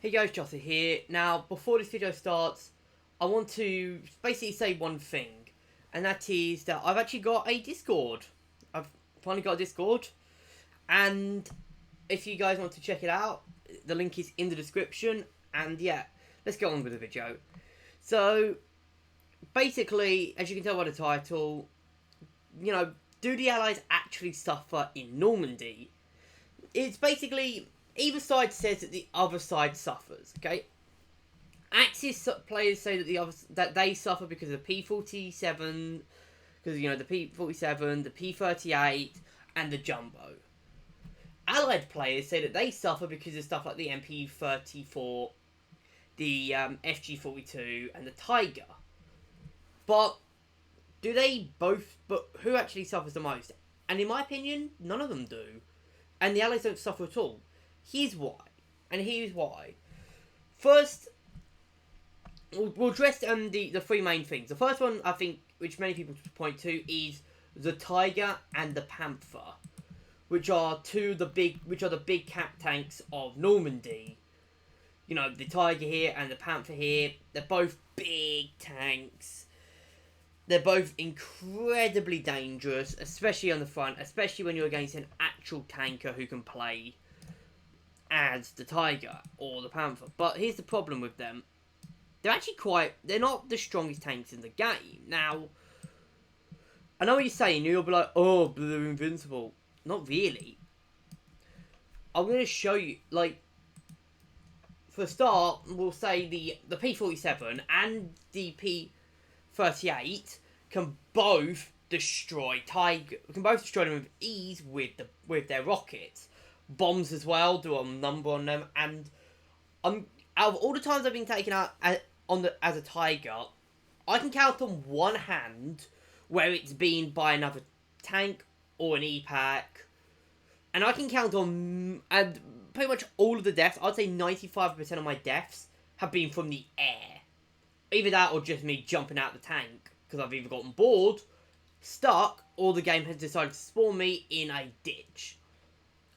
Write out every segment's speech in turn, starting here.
Hey guys, Jossie here. Now, before this video starts, I want to basically say one thing, and that is that I've actually got a Discord. I've finally got a Discord, and if you guys want to check it out, the link is in the description, and yeah, let's get on with the video. So, basically, as you can tell by the title, do the Allies actually suffer in Normandy? It's basically either side says that the other side suffers. Okay, Axis players say that they suffer because of the P47, because the P47, the P38, and the Jumbo. Allied players say that they suffer because of stuff like the MP34, the FG42, and the Tiger. But do they both? But who actually suffers the most? And in my opinion, none of them do. And the Allies don't suffer at all. Here's why. And here's why. First, we'll address the three main things. The first one, I think, which many people point to, is the Tiger and the Panther, which are the big cat tanks of Normandy. The Tiger here and the Panther here, they're both big tanks. They're both incredibly dangerous, especially on the front, especially when you're against an actual tanker who can play as the Tiger or the Panther. But here's the problem with them. They're not the strongest tanks in the game. Now, I know what you're saying, you'll be like, oh, but they're invincible. Not really. I'm going to show you, for a start, we'll say the P47 and the P38 can both destroy them with ease with their rockets. Bombs as well, do a number on them, and out of all the times I've been taken out as a Tiger, I can count on one hand where it's been by another tank or an E-Pack, and I can count on and pretty much all of the deaths. I'd say 95% of my deaths have been from the air. Either that or just me jumping out the tank, because I've either gotten bored, stuck, or the game has decided to spawn me in a ditch.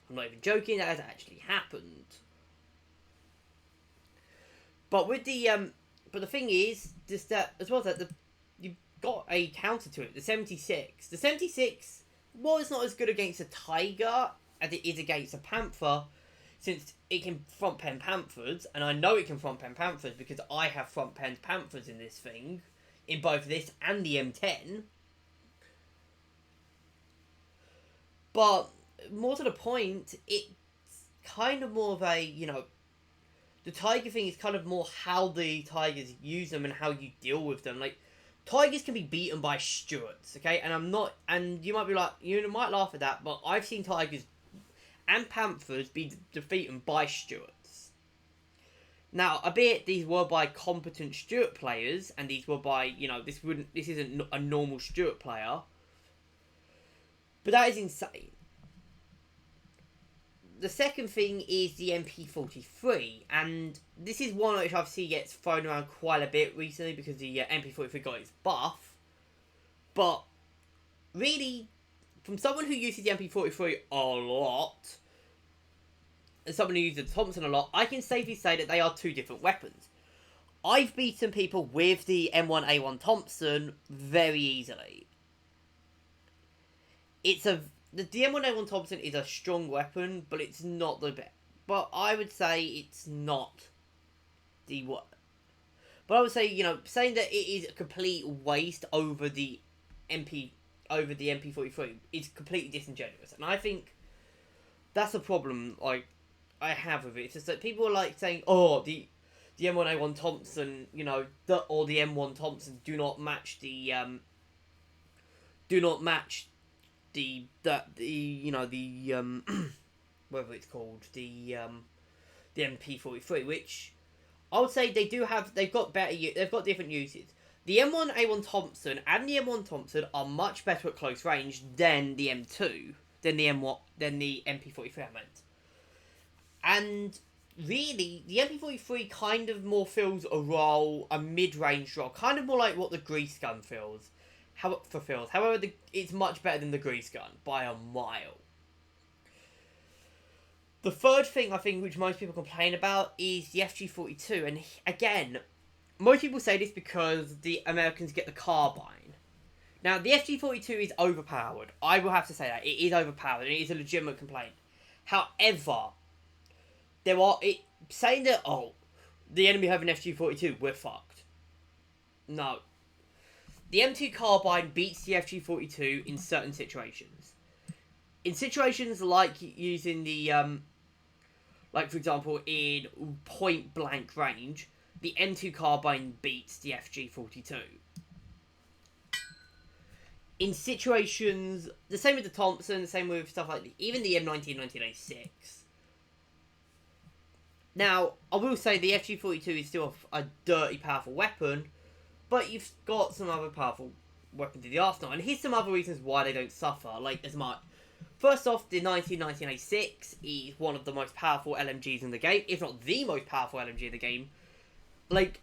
I'm not even joking, that has actually happened. But with but the thing is, just that, as well as that, you've got a counter to it, the 76. The 76, well, it's not as good against a Tiger as it is against a Panther, since it can front pen Panthers, and I know it can front pen Panthers because I have front penned Panthers in this thing, in both this and the M10. But more to the point, it's kind of more of a, the Tiger thing is kind of more how the Tigers use them and how you deal with them. Like, Tigers can be beaten by Stuarts, okay? And you might be like, you might laugh at that, but I've seen Tigers and Panthers be defeated by Stuarts. Now, albeit these were by competent Stuart players, and these were by, this isn't a normal Stuart player, but that is insane. The second thing is the MP43, and this is one which I've seen gets thrown around quite a bit recently because the MP43 got its buff. But really, from someone who uses the MP43 a lot, and someone who uses the Thompson a lot, I can safely say that they are two different weapons. I've beaten people with the M1A1 Thompson very easily. The M1A1 Thompson is a strong weapon, but it's not the best. But I would say it's not the what. But I would say, saying that it is a complete waste over the MP43 is completely disingenuous, and I think that's a problem I have with it. It's just that people are saying, oh, the M1A1 Thompson, or the M1 Thompson do not match the whatever it's called, the MP43, which I would say they've got different uses. The M1A1 Thompson and the M1 Thompson are much better at close range than the M2, than the MP43 I meant. And really, the MP43 kind of more fills a mid-range role, kind of more like what the grease gun fulfills. However, it's much better than the grease gun by a mile. The third thing I think which most people complain about is the FG42, and again, most people say this because the Americans get the carbine. Now, the FG42 is overpowered. I will have to say that. It is overpowered, and it is a legitimate complaint. However, saying that, oh, the enemy have an FG42, we're fucked. No. The M2 carbine beats the FG42 in certain situations. In situations like using the, like for example, in point blank range, the M2 carbine beats the FG42. In situations, the same with the Thompson, the same with stuff like even the M19 1986. Now, I will say the FG42 is still a dirty, powerful weapon, but you've got some other powerful weapons in the arsenal, and here's some other reasons why they don't suffer like as much. First off, the 1986 is one of the most powerful LMGs in the game, if not the most powerful LMG in the game. Like,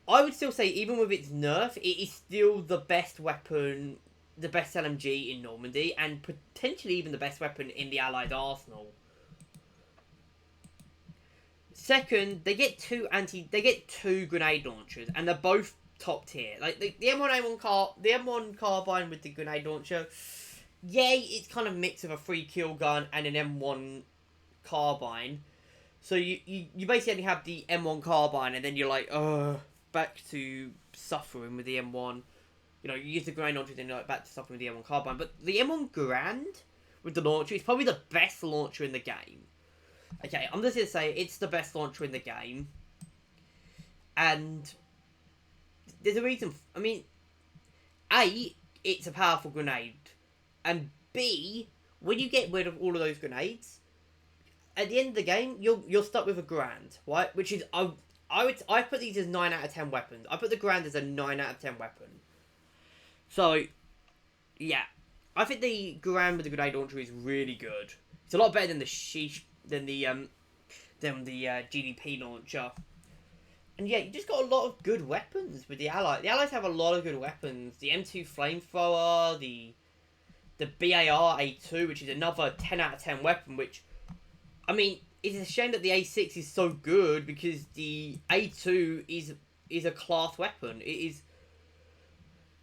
I would still say, even with its nerf, it is still the best weapon, the best LMG in Normandy, and potentially even the best weapon in the Allied arsenal. Second, they get two grenade launchers, and they're both top tier. Like the M1 carbine with the grenade launcher, yay, it's kind of a mix of a 3-kill gun and an M1 carbine. So you basically only have the M1 carbine, and then you're like, back to suffering with the M1. You know, you use the grenade launcher, then you're like back to suffering with the M1 carbine. But the M1 Grand with the launcher is probably the best launcher in the game. Okay, I'm just going to say it's the best launcher in the game. And there's a reason. I mean, A, it's a powerful grenade. And B, when you get rid of all of those grenades, at the end of the game, you're stuck with a Grand, right? Which is, I put these as 9 out of 10 weapons. I put the Grand as a 9 out of 10 weapon. So, yeah. I think the Grand with the grenade launcher is really good. It's a lot better than the GDP launcher. And yeah, you just got a lot of good weapons with the Allies. The Allies have a lot of good weapons. The M2 flamethrower, the BAR A2, which is another 10 out of 10 weapon, which, I mean, it's a shame that the A6 is so good, because the A2 is a class weapon. It is,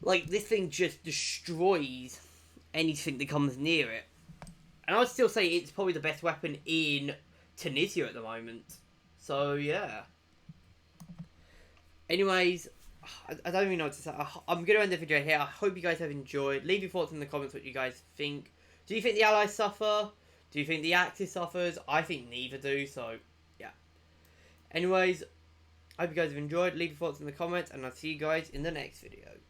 like, this thing just destroys anything that comes near it. And I would still say it's probably the best weapon in Tunisia at the moment. So, yeah. Anyways, I don't even know what to say. I'm going to end the video here. I hope you guys have enjoyed. Leave your thoughts in the comments what you guys think. Do you think the Allies suffer? Do you think the Axis suffers? I think neither do, so, yeah. Anyways, I hope you guys have enjoyed. Leave your thoughts in the comments, and I'll see you guys in the next video.